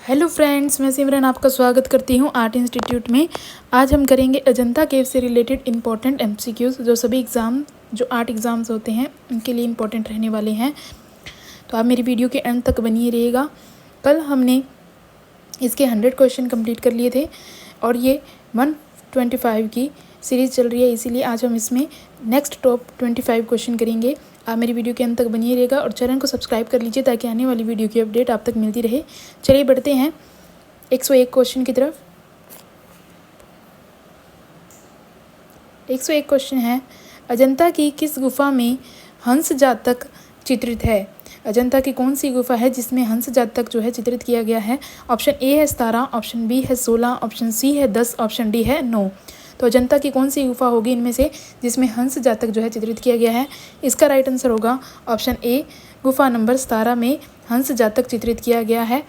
Hello friends, मैं सिमरन आपका स्वागत करती हूँ आर्ट इंस्टीट्यूट में। आज हम करेंगे अजंता केव से रिलेटेड इंपॉर्टेंट एमसीक्यूज़ जो सभी एग्ज़ाम जो आर्ट एग्ज़ाम्स होते हैं उनके लिए इंपॉर्टेंट रहने वाले हैं। तो आप मेरी वीडियो के एंड तक बनिए रहिएगा। कल हमने इसके 100 क्वेश्चन कंप्लीट कर लिए थे और ये 125 की सीरीज़ चल रही है, इसीलिए आज हम इसमें नेक्स्ट टॉप 25 क्वेश्चन करेंगे। आप मेरी वीडियो के अंत तक बनिए रहेगा और चैनल को सब्सक्राइब कर लीजिए ताकि आने वाली वीडियो की अपडेट आप तक मिलती रहे। चलिए बढ़ते हैं 101 क्वेश्चन की तरफ। 101 क्वेश्चन है, अजंता की किस गुफा में हंस जातक चित्रित है? अजंता की कौन सी गुफा है जिसमें हंस जातक जो है चित्रित किया गया है? ऑप्शन ए है 17, ऑप्शन बी है 16, ऑप्शन सी है 10, ऑप्शन डी है 9। तो अजंता की कौन सी गुफा होगी इनमें से जिसमें हंस जातक जो है चित्रित किया गया है? इसका राइट आंसर होगा ऑप्शन ए, गुफा नंबर 17 में हंस जातक चित्रित किया गया है।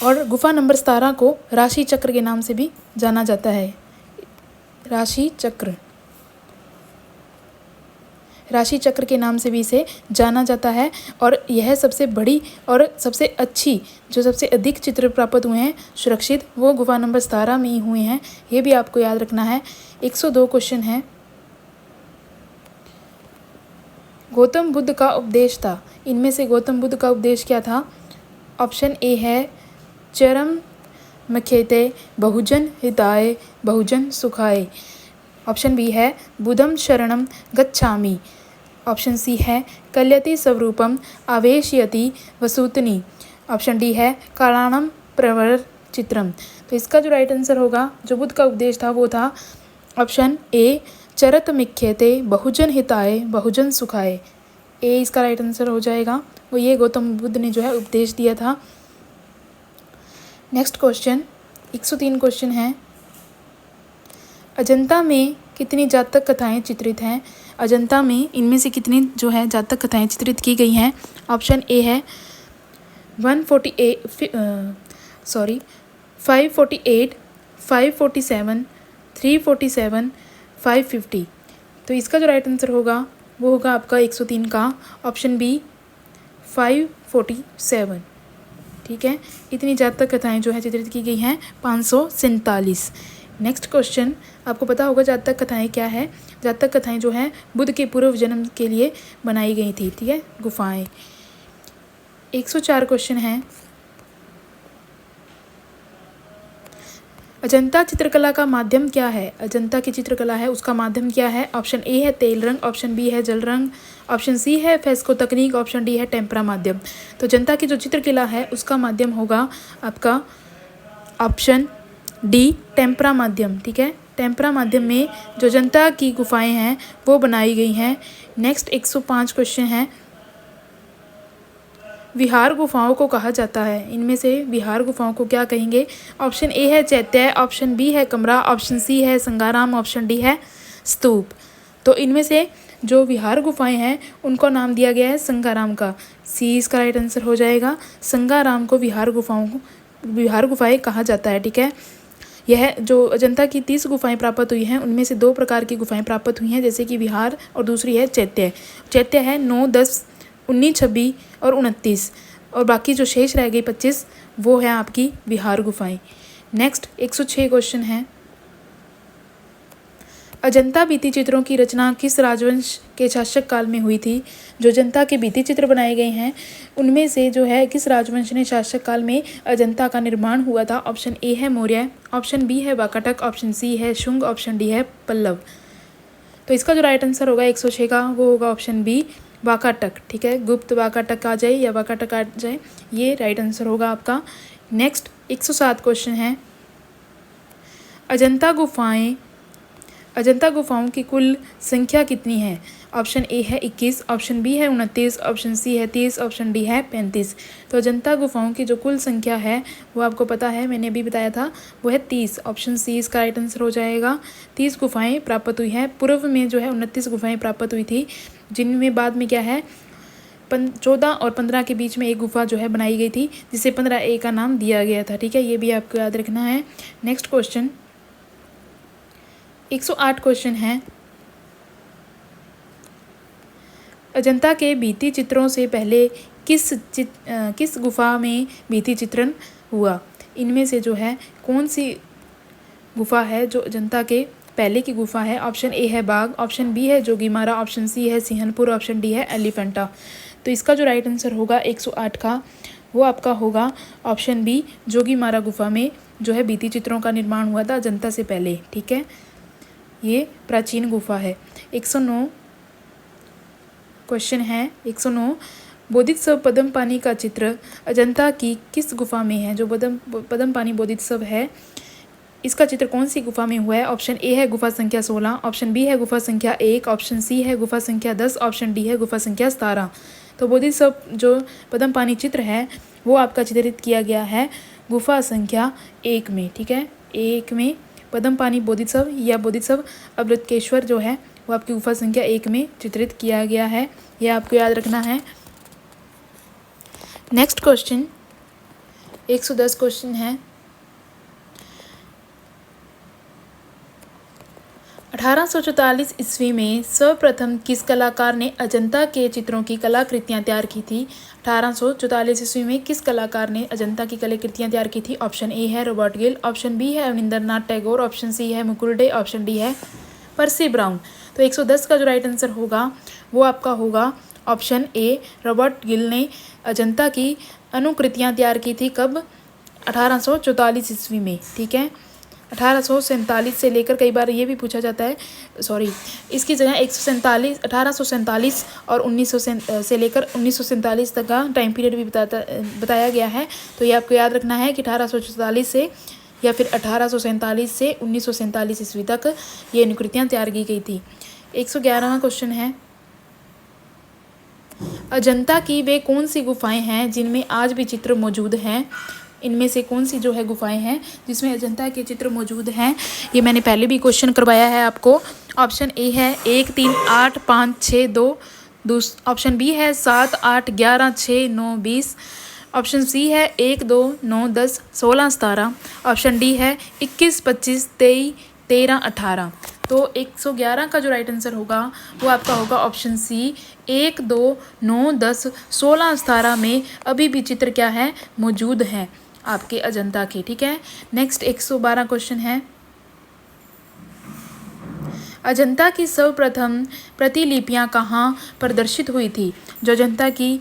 और गुफा नंबर 17 को राशि चक्र के नाम से भी जाना जाता है। राशि चक्र के नाम से भी इसे जाना जाता है। और यह सबसे बड़ी और सबसे अच्छी जो सबसे अधिक चित्र प्राप्त हुए हैं सुरक्षित, वो गुफा नंबर 17 में ही हुए हैं। ये भी आपको याद रखना है। 102 क्वेश्चन है, गौतम बुद्ध का उपदेश था। इनमें से गौतम बुद्ध का उपदेश क्या था? ऑप्शन ए है चरम मख्यते बहुजन हिताय बहुजन सुखाय। ऑप्शन बी है बुद्धं शरणं गच्छामि। ऑप्शन सी है कल्यति स्वरूपम आवेशयति वसुतनि। ऑप्शन डी है कालाणम प्रवर चित्रम। तो इसका जो राइट आंसर होगा, जो बुद्ध का उपदेश था, वो था ऑप्शन ए चरत मिख्यते बहुजन हिताय बहुजन सुखाय। ए इसका राइट आंसर हो जाएगा। वो ये गौतम बुद्ध ने जो है उपदेश दिया था। नेक्स्ट क्वेश्चन 103 क्वेश्चन है, अजंता में कितनी जातक कथाएं चित्रित हैं? अजंता में इनमें से कितनी जो है जातक कथाएं चित्रित की गई हैं? ऑप्शन ए है 548, 547, 347, 550। तो इसका जो राइट आंसर होगा वो होगा आपका 103 का ऑप्शन बी 547। ठीक है, इतनी जातक कथाएं जो है चित्रित की गई हैं 547। नेक्स्ट क्वेश्चन, आपको पता होगा जातक कथाएं क्या है। जातक कथाएं जो हैं बुद्ध के पूर्व जन्म के लिए बनाई गई थी। ठीक है, गुफाएं। 104 क्वेश्चन है, अजंता चित्रकला का माध्यम क्या है? अजंता की चित्रकला है उसका माध्यम क्या है? ऑप्शन ए है तेल रंग, ऑप्शन बी है जल रंग, ऑप्शन सी है फेस्को तकनीक, ऑप्शन डी है टेम्परा माध्यम। तो अजंता की जो चित्रकला है उसका माध्यम होगा आपका ऑप्शन डी टेम्परा माध्यम। ठीक है, टेम्परा माध्यम में जो अजंता की गुफाएं हैं वो बनाई गई हैं। नेक्स्ट 105 क्वेश्चन है, विहार गुफाओं को कहा जाता है। इनमें से विहार गुफाओं को क्या कहेंगे? ऑप्शन ए है चैत्य, ऑप्शन बी है कमरा, ऑप्शन सी है संगाराम, ऑप्शन डी है स्तूप। तो इनमें से जो विहार गुफाएं हैं उनको नाम दिया गया है संगाराम का। सी इसका राइट आंसर हो जाएगा। संगाराम को विहार गुफाएं कहा जाता है। ठीक है, यह जो अजंता की 30 गुफाएं प्राप्त हुई हैं उनमें से 2 प्रकार की गुफाएं प्राप्त हुई हैं, जैसे कि विहार और दूसरी है चैत्य। चैत्य है 9, 10, 19, 26 और 29, और बाकी जो शेष रह गई 25 वो है आपकी विहार गुफाएं। नेक्स्ट 106 क्वेश्चन है, अजंता भित्ति चित्रों की रचना किस राजवंश के शासक काल में हुई थी? जो अजंता के भित्ति चित्र बनाए गए हैं उनमें से जो है किस राजवंश ने शासक काल में अजंता का निर्माण हुआ था? ऑप्शन ए है मौर्य, ऑप्शन बी है वाकाटक, ऑप्शन सी है शुंग, ऑप्शन डी है पल्लव। तो इसका जो राइट आंसर होगा 106 का वो होगा ऑप्शन बी वाकाटक। ठीक है, गुप्त वाकाटक आ जाए या वाकाटक आ जाए, ये राइट आंसर होगा आपका। नेक्स्ट 107 क्वेश्चन है, अजंता गुफाओं की कुल संख्या कितनी है? ऑप्शन ए है 21, ऑप्शन बी है 29, ऑप्शन सी है 30, ऑप्शन डी है 35। तो अजंता गुफाओं की जो कुल संख्या है वो आपको पता है, मैंने अभी बताया था, वो है 30। ऑप्शन सी इसका राइट आंसर हो जाएगा। 30 गुफाएं प्राप्त हुई हैं। पूर्व में जो है 29 गुफाएं प्राप्त हुई थी, जिनमें बाद में क्या है 14 और 15 के बीच में एक गुफा जो है बनाई गई थी, जिसे 15A का नाम दिया गया था। ठीक है, ये भी आपको याद रखना है। नेक्स्ट क्वेश्चन 108 क्वेश्चन है, अजंता के भित्ति चित्रों से पहले किस गुफा में भित्ति चित्रण हुआ। इनमें से जो है कौन सी गुफा है जो अजंता के पहले की गुफा है। ऑप्शन ए है बाघ, ऑप्शन बी है जोगीमारा, ऑप्शन सी है सिंहनपुर, ऑप्शन डी है एलिफेंटा। तो इसका जो राइट आंसर होगा 108 का वो आपका होगा ऑप्शन बी, जोगीमारा गुफा में जो है भित्ति चित्रों का निर्माण हुआ था अजंता से पहले। ठीक है, ये प्राचीन गुफा है। 109 क्वेश्चन है 109, बोधिसत्व पद्मपानी का चित्र अजंता की किस गुफा में है। जो पद्मपानी बोधिसत्व है इसका चित्र कौन सी गुफा में हुआ है। ऑप्शन ए है गुफा संख्या 16, ऑप्शन बी है गुफा संख्या 1, ऑप्शन सी है गुफा संख्या 10, ऑप्शन डी है गुफा संख्या 17। तो बोधिसत्व जो पद्मपानी चित्र है वो आपका चित्रित किया गया है गुफा संख्या 1 में। ठीक है, 1 में पद्मपानी बोधिसत्व या बोधिसत्व अमृतकेश्वर जो है वो आपकी गुफा संख्या 1 में चित्रित किया गया है, यह आपको याद रखना है। नेक्स्ट क्वेश्चन 110 क्वेश्चन है, 1844 ईस्वी में सर्वप्रथम किस कलाकार ने अजंता के चित्रों की कलाकृतियाँ तैयार की थी। 1844 ईस्वी में किस कलाकार ने अजंता की कलाकृतियाँ तैयार की थी। ऑप्शन ए है रॉबर्ट गिल, ऑप्शन बी है अवनिंद्रनाथ टैगोर, ऑप्शन सी है मुकुल डे, ऑप्शन डी है पर्सी ब्राउन। तो 110 का जो राइट आंसर होगा वो आपका होगा ऑप्शन ए, रॉबर्ट गिल ने अजंता की अनुकृतियाँ तैयार की थी कब, 1844 ईस्वी में। ठीक है, 1847 से लेकर, कई बार ये भी पूछा जाता है, सॉरी इसकी जगह 1847 और 1900 से लेकर 1947 तक का टाइम पीरियड भी बताया गया है। तो ये आपको याद रखना है कि 1844 से या फिर 1847 से 1947 ईस्वी तक ये अनुकृतियाँ तैयार की गई थी। 111वां क्वेश्चन है, अजंता की वे कौन सी गुफाएं हैं जिनमें आज भी चित्र मौजूद हैं। इनमें से कौन सी जो है गुफाएं हैं जिसमें अजंता के चित्र मौजूद हैं। ये मैंने पहले भी क्वेश्चन करवाया है आपको। ऑप्शन ए है 1, 3, 8, 5, 6, 2, ऑप्शन बी है 7, 8, 11, 6, 9, 20, ऑप्शन सी है 1, 2, 9, 10, 16, 17, ऑप्शन डी है 21, 25, 23, 13, 18। तो 111 का जो राइट आंसर होगा वो आपका होगा ऑप्शन सी, 1, 2, 9, 10, 16, 17 में अभी भी चित्र क्या है मौजूद हैं आपके अजंता के। ठीक है, नेक्स्ट 112 क्वेश्चन है, अजंता की सर्वप्रथम प्रतिलिपियां कहाँ प्रदर्शित हुई थी। जो अजंता की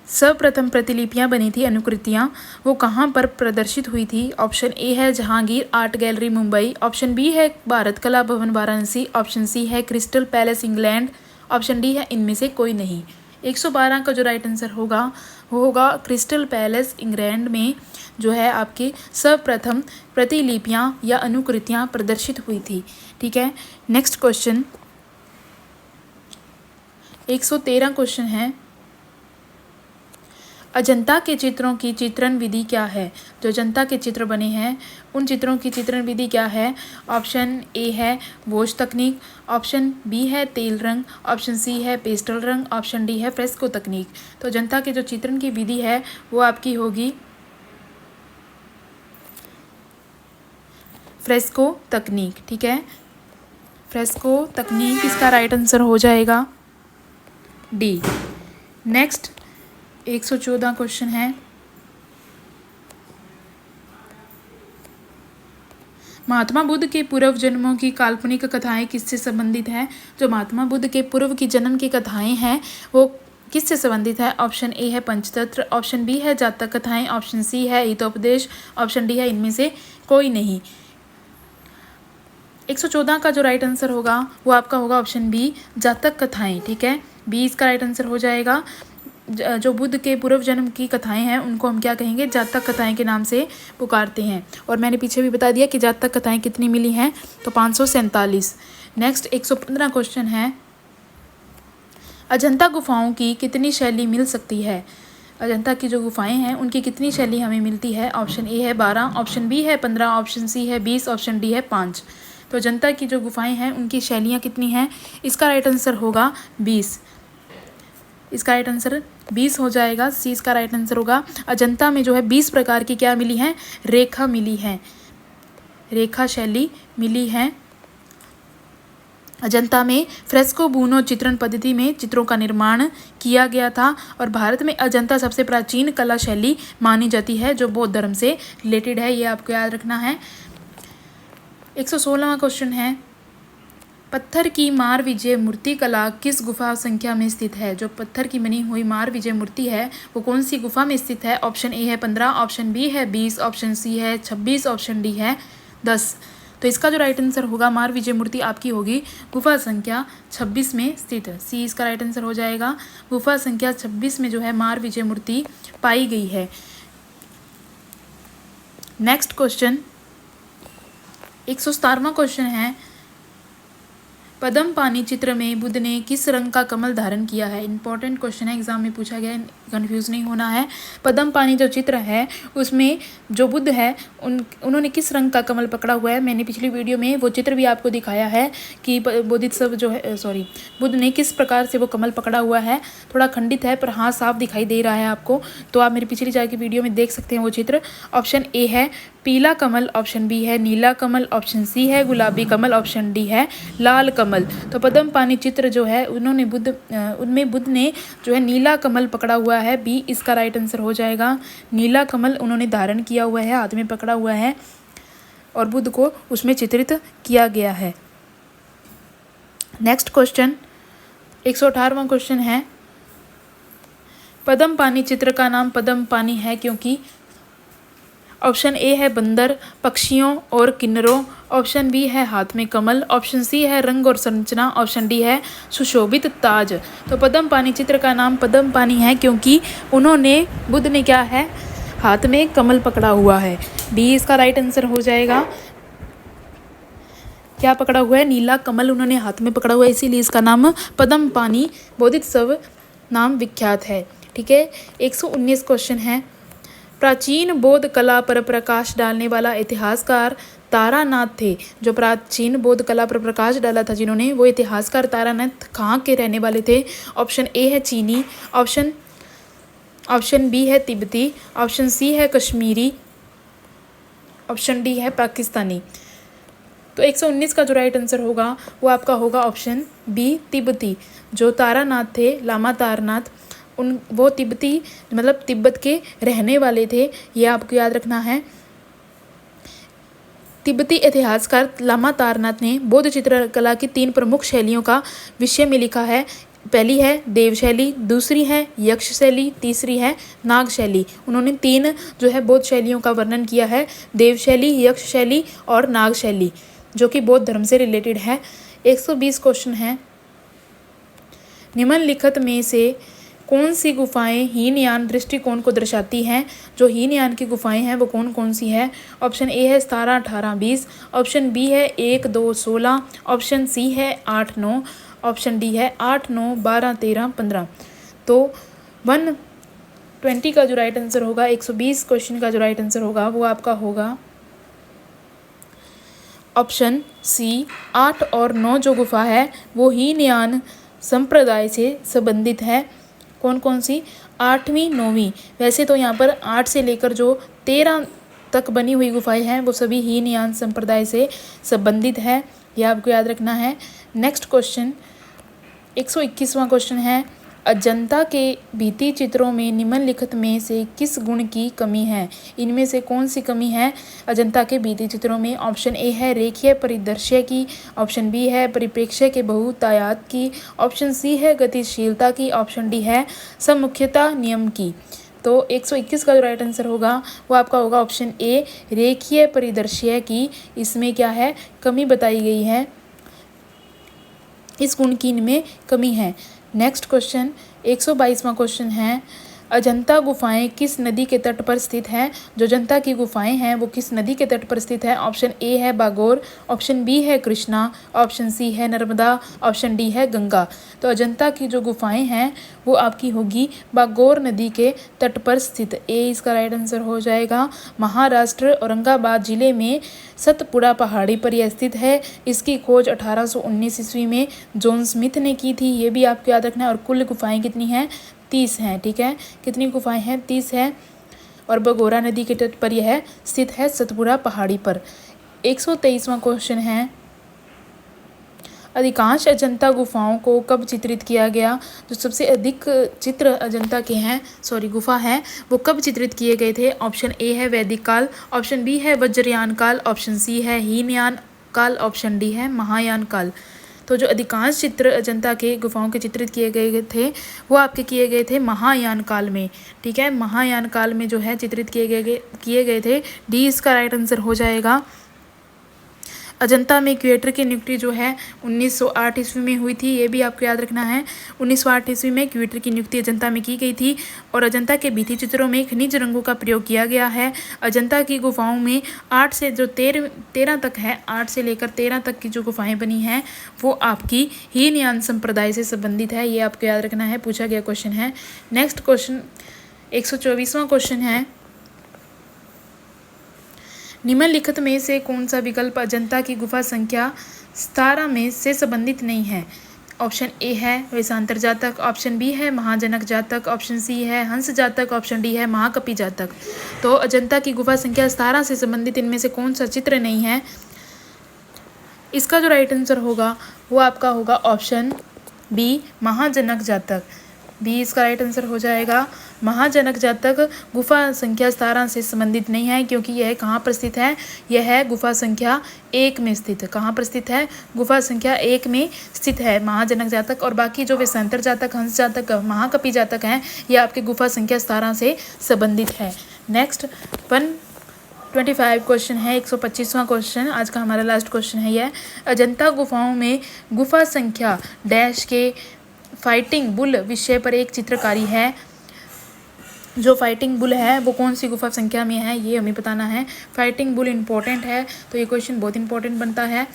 सर्वप्रथम प्रतिलिपियां बनी थी, अनुकृतियां, वो कहाँ पर प्रदर्शित हुई थी। ऑप्शन ए है Jahangir art gallery Mumbai, option B है भारत कला भवन वाराणसी, ऑप्शन सी है crystal palace England, option D है इनमें से कोई नहीं। 112 का जो राइट आंसर होगा वो होगा क्रिस्टल पैलेस इंग्लैंड में जो है आपकी सर्वप्रथम प्रतिलिपियां या अनुकृतियां प्रदर्शित हुई थी। ठीक है, नेक्स्ट क्वेश्चन 113 क्वेश्चन है, अजंता के चित्रों की चित्रण विधि क्या है। जो अजंता के चित्र बने हैं उन चित्रों की चित्रण विधि क्या है। ऑप्शन ए है वॉश तकनीक, ऑप्शन बी है तेल रंग, ऑप्शन सी है पेस्टल रंग, ऑप्शन डी है फ्रेस्को तकनीक। तो अजंता के जो चित्रण की विधि है वो आपकी होगी फ्रेस्को तकनीक। ठीक है, फ्रेस्को तकनीक इसका राइट आंसर हो जाएगा डी। नेक्स्ट 114 क्वेश्चन है, महात्मा बुद्ध के पूर्व जन्मों की काल्पनिक कथाएं किससे संबंधित हैं। जो महात्मा बुद्ध के पूर्व की जन्म की कथाएं हैं वो किससे संबंधित है। ऑप्शन ए है पंचतंत्र, ऑप्शन बी है जातक कथाएं, ऑप्शन सी है हितोपदेश, ऑप्शन डी है इनमें से कोई नहीं। 114 का जो राइट आंसर होगा वो आपका होगा ऑप्शन बी, जातक कथाएं। ठीक है, बी इसका राइट आंसर हो जाएगा। जो बुद्ध के पूर्व जन्म की कथाएं हैं उनको हम क्या कहेंगे, जातक कथाएं के नाम से पुकारते हैं। और मैंने पीछे भी बता दिया कि जातक कथाएं कितनी मिली हैं, तो 547। नेक्स्ट 115 क्वेश्चन है, अजंता गुफाओं की कितनी शैली मिल सकती है। अजंता की जो गुफाएं हैं उनकी कितनी शैली हमें मिलती है। ऑप्शन ए है 12, ऑप्शन बी है 15, ऑप्शन सी है 20, ऑप्शन डी है 5। तो अजंता की जो गुफाएं हैं उनकी शैलियाँ कितनी हैं, इसका राइट आंसर होगा 20। इसका राइट आंसर 20 हो जाएगा, सी इसका राइट आंसर होगा। अजंता में जो है 20 प्रकार की क्या मिली हैं, रेखा मिली हैं, रेखा शैली मिली हैं अजंता में फ्रेस्को बूनो चित्रण पद्धति में चित्रों का निर्माण किया गया था और भारत में अजंता सबसे प्राचीन कला शैली मानी जाती है जो बौद्ध धर्म से रिलेटेड है, ये आपको याद रखना है। 116वां क्वेश्चन है, पत्थर की मार विजय मूर्ति कला किस गुफा संख्या में स्थित है? जो पत्थर की बनी हुई मार विजय मूर्ति है वो कौन सी गुफा में स्थित है? ऑप्शन ए है 15, ऑप्शन बी है 20, ऑप्शन सी है 26, ऑप्शन डी है 10। तो इसका जो राइट आंसर होगा मार विजय मूर्ति आपकी होगी गुफा संख्या 26 में स्थित है। सी इसका राइट आंसर हो जाएगा। गुफा संख्या 26 में जो है मार विजय मूर्ति पाई गई है। नेक्स्ट क्वेश्चन 117वां क्वेश्चन है, पद्म पानी चित्र में बुद्ध ने किस रंग का कमल धारण किया है? इंपॉर्टेंट क्वेश्चन है, एग्जाम में पूछा गया है, कंफ्यूज नहीं होना है। पद्म पानी जो चित्र है उसमें जो बुद्ध है उन्होंने किस रंग का कमल पकड़ा हुआ है? मैंने पिछली वीडियो में वो चित्र भी आपको दिखाया है कि बोधिसत्व जो है बुद्ध ने किस प्रकार से वो कमल पकड़ा हुआ है। थोड़ा खंडित है पर हाँ साफ दिखाई दे रहा है आपको, तो आप मेरी पिछली जाके वीडियो में देख सकते हैं वो चित्र। ऑप्शन ए है पीला कमल, ऑप्शन बी है नीला कमल, ऑप्शन सी है गुलाबी कमल, ऑप्शन डी है लाल कमल। तो पद्म पानी चित्र जो है उनमें बुद्ध ने जो है नीला कमल पकड़ा हुआ है। बी इसका राइट आंसर हो जाएगा। नीला कमल उन्होंने धारण किया हुआ है, हाथ में पकड़ा हुआ है और बुद्ध को उसमें चित्रित किया गया है। नेक्स्ट क्वेश्चन 118वां क्वेश्चन है, पद्म पानी चित्र का नाम पद्म पानी है क्योंकि? ऑप्शन ए है बंदर, पक्षियों और किन्नरों, ऑप्शन बी है हाथ में कमल, ऑप्शन सी है रंग और संरचना, ऑप्शन डी है सुशोभित ताज। तो पद्म पानी चित्र का नाम पद्म पानी है क्योंकि बुद्ध ने क्या है, हाथ में कमल पकड़ा हुआ है। डी इसका राइट आंसर हो जाएगा। क्या पकड़ा हुआ है? नीला कमल उन्होंने हाथ में पकड़ा हुआ है, इसीलिए इसका नाम पद्म पानी बोधिसत्व नाम विख्यात है। ठीक है। 119 क्वेश्चन है, प्राचीन बौद्ध कला पर प्रकाश डालने वाला इतिहासकार तारानाथ थे। जो प्राचीन बौद्ध कला पर प्रकाश डाला था जिन्होंने, वो इतिहासकार तारानाथ कहाँ के रहने वाले थे? ऑप्शन ए है चीनी, ऑप्शन बी है तिब्बती, ऑप्शन सी है कश्मीरी, ऑप्शन डी है पाकिस्तानी। तो 119 का जो राइट आंसर होगा वो आपका होगा ऑप्शन बी तिब्बती। जो तारानाथ थे, लामा तारानाथ, वो तिब्बती मतलब तिब्बत के रहने वाले थे, ये आपको याद रखना है। तिब्बती इतिहासकार लामा तारानाथ ने बौद्ध चित्रकला की 3 प्रमुख शैलियों का विषय में लिखा है। पहली है देव शैली, दूसरी है यक्ष शैली, तीसरी है नाग शैली। उन्होंने 3 जो है बौद्ध शैलियों का वर्णन किया है, देव शैली, यक्ष शैली और नाग शैली, जो कि बौद्ध धर्म से रिलेटेड है। 120 क्वेश्चन है, निम्नलिखित में से कौन सी गुफाएं हीनयान दृष्टिकोण को दर्शाती हैं? जो हीनयान की गुफाएं हैं वो कौन कौन सी है? ऑप्शन ए है 17, 18, 20, ऑप्शन बी है 1, 2, 16, ऑप्शन सी है 8, 9, ऑप्शन डी है 8, 9, 12, 13, 15। तो 120 का जो राइट आंसर होगा, 120 क्वेश्चन का जो राइट आंसर होगा वो आपका होगा ऑप्शन सी 8 और 9। जो गुफा है वो हीनयान संप्रदाय से संबंधित है। कौन कौन सी? 8वीं, 9वीं। वैसे तो यहाँ पर 8 से लेकर जो 13 तक बनी हुई गुफाएं हैं वो सभी हीनयान संप्रदाय से संबंधित है, यह आपको याद रखना है। नेक्स्ट क्वेश्चन 121वां क्वेश्चन है, अजंता के भित्ति चित्रों में निम्नलिखित में से किस गुण की कमी है? इनमें से कौन सी कमी है अजंता के भित्ति चित्रों में? ऑप्शन ए है रेखीय परिदृश्य की, ऑप्शन बी है परिप्रेक्ष्य के बहुतायत की, ऑप्शन सी है गतिशीलता की, ऑप्शन डी है सम्मुख्यता नियम की। तो 121 का जो राइट आंसर होगा वो आपका होगा ऑप्शन ए रेखीय परिदृश्य की। इसमें क्या है, कमी बताई गई है, इस गुण की इनमें कमी है। नेक्स्ट क्वेश्चन 122वां क्वेश्चन है, अजंता गुफाएं किस नदी के तट पर स्थित हैं? जो अजंता की गुफाएं हैं वो किस नदी के तट पर स्थित है? ऑप्शन ए है बागोर, ऑप्शन बी है कृष्णा, ऑप्शन सी है नर्मदा, ऑप्शन डी है गंगा। तो अजंता की जो गुफाएं हैं वो आपकी होगी बागोर नदी के तट पर स्थित। ए इसका राइट आंसर हो जाएगा। महाराष्ट्र औरंगाबाद जिले में सतपुड़ा पहाड़ी पर यह स्थित है। इसकी खोज 1819 ईस्वी में जॉन स्मिथ ने की थी, ये भी आपको याद रखना है। और कुल गुफाएं कितनी हैं? 30 हैं। ठीक है, कितनी गुफाएं हैं? 30 है। और बगोरा नदी के तट पर यह स्थित है, सतपुड़ा पहाड़ी पर। 123वां क्वेश्चन है, अधिकांश अजंता गुफाओं को कब चित्रित किया गया? जो सबसे अधिक चित्र अजंता के गुफा हैं वो कब चित्रित किए गए थे? ऑप्शन ए है वैदिक काल, ऑप्शन बी है वज्रयान काल, ऑप्शन सी है हीनयान काल, ऑप्शन डी है महायान काल। तो जो अधिकांश चित्र अजंता के गुफाओं के चित्रित किए गए थे वो आपके किए गए थे महायान काल में। ठीक है, महायान काल में जो है चित्रित किए गए थे। डी इसका राइट आंसर हो जाएगा। अजंता में क्यूरेटर की नियुक्ति जो है 1908 ईस्वी में हुई थी, ये भी आपको याद रखना है। 1908 ईस्वी में क्यूरेटर की नियुक्ति अजंता में की गई थी और अजंता के भित्ति चित्रों में खनिज रंगों का प्रयोग किया गया है। अजंता की गुफाओं में 8 से जो 13 तक है, 8 से लेकर 13 तक की जो गुफाएं बनी हैं वो आपकी हीनयान संप्रदाय से संबंधित है, ये आपको याद रखना है, पूछा गया क्वेश्चन है। नेक्स्ट क्वेश्चन 124वां क्वेश्चन है, निम्नलिखित में से कौन सा विकल्प अजंता की गुफा संख्या 17 में से संबंधित नहीं है? ऑप्शन ए है वेशांतर जातक, ऑप्शन बी है महाजनक जातक, ऑप्शन सी है हंस जातक, ऑप्शन डी है महाकपि जातक। तो अजंता की गुफा संख्या 17 से संबंधित इनमें से कौन सा चित्र नहीं है? इसका जो राइट आंसर होगा वो आपका होगा ऑप्शन बी महाजनक जातक। बी इसका राइट आंसर हो जाएगा। महाजनक जातक गुफा संख्या 17 से संबंधित नहीं है क्योंकि यह कहाँ पर स्थित है? यह है गुफा संख्या 1 में स्थित है। कहाँ पर स्थित है? गुफा संख्या 1 में स्थित है महाजनक जातक। और बाकी जो वेशांतर जातक, हंस जातक, महाकपि जातक हैं ये आपके गुफा संख्या 17 से संबंधित है। नेक्स्ट 125 क्वेश्चन है, 125वां क्वेश्चन आज का हमारा लास्ट क्वेश्चन है यह। अजंता गुफाओं में गुफा संख्या डैश के फाइटिंग बुल विषय पर एक चित्रकारी है। जो फाइटिंग बुल है वो कौन सी गुफा संख्या में है ये हमें बताना है। फाइटिंग बुल इंपॉर्टेंट है तो ये क्वेश्चन बहुत इंपॉर्टेंट बनता है,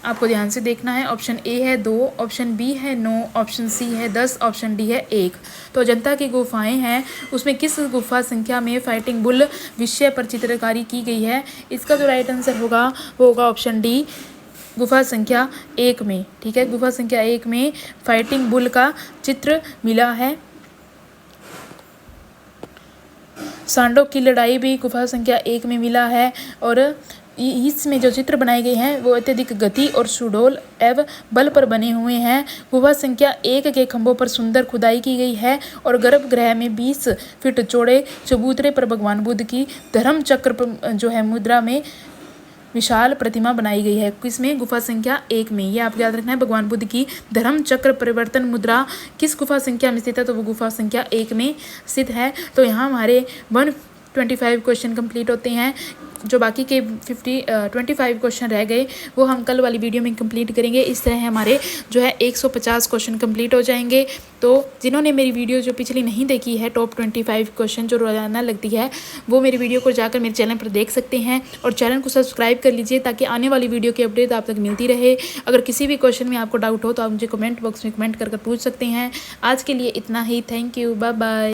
आपको ध्यान से देखना है। ऑप्शन ए है 2, ऑप्शन बी है 9, ऑप्शन सी है 10, ऑप्शन डी है 1। तो अजंता की गुफाएं हैं उसमें किस गुफा संख्या में फाइटिंग बुल विषय पर चित्रकारी की गई है? इसका जो राइट आंसर होगा वो होगा ऑप्शन डी गुफा संख्या 1 में। ठीक है, गुफा संख्या 1 में फाइटिंग बुल का चित्र मिला है। सांडों की लड़ाई भी गुफा संख्या 1 में मिला है और इसमें जो चित्र बनाए गए हैं वो अत्यधिक गति और सुडौल एवं बल पर बने हुए हैं। गुफा संख्या 1 के खंभों पर सुंदर खुदाई की गई है और गर्भगृह में 20 फीट चौड़े चबूतरे पर भगवान बुद्ध की धर्म चक्र जो है मुद्रा में विशाल प्रतिमा बनाई गई है। किसमें? गुफा संख्या 1 में। ये आप याद रखना है, भगवान बुद्ध की धर्म चक्र परिवर्तन मुद्रा किस गुफा संख्या में स्थित है? तो वो गुफा संख्या 1 में स्थित है। तो यहाँ हमारे 125 क्वेश्चन कंप्लीट होते हैं। जो बाकी के 25 क्वेश्चन रह गए वो हम कल वाली वीडियो में कंप्लीट करेंगे। इस तरह हमारे जो है 150 क्वेश्चन कंप्लीट हो जाएंगे। तो जिन्होंने मेरी वीडियो जो पिछली नहीं देखी है, टॉप 25 क्वेश्चन जो रोजाना लगती है, वो मेरी वीडियो को जाकर मेरे चैनल पर देख सकते हैं और चैनल को सब्सक्राइब कर लीजिए ताकि आने वाली वीडियो की अपडेट आप तक मिलती रहे। अगर किसी भी क्वेश्चन में आपको डाउट हो तो आप मुझे कमेंट बॉक्स में कमेंट कर पूछ सकते हैं। आज के लिए इतना ही। Thank you, bye bye.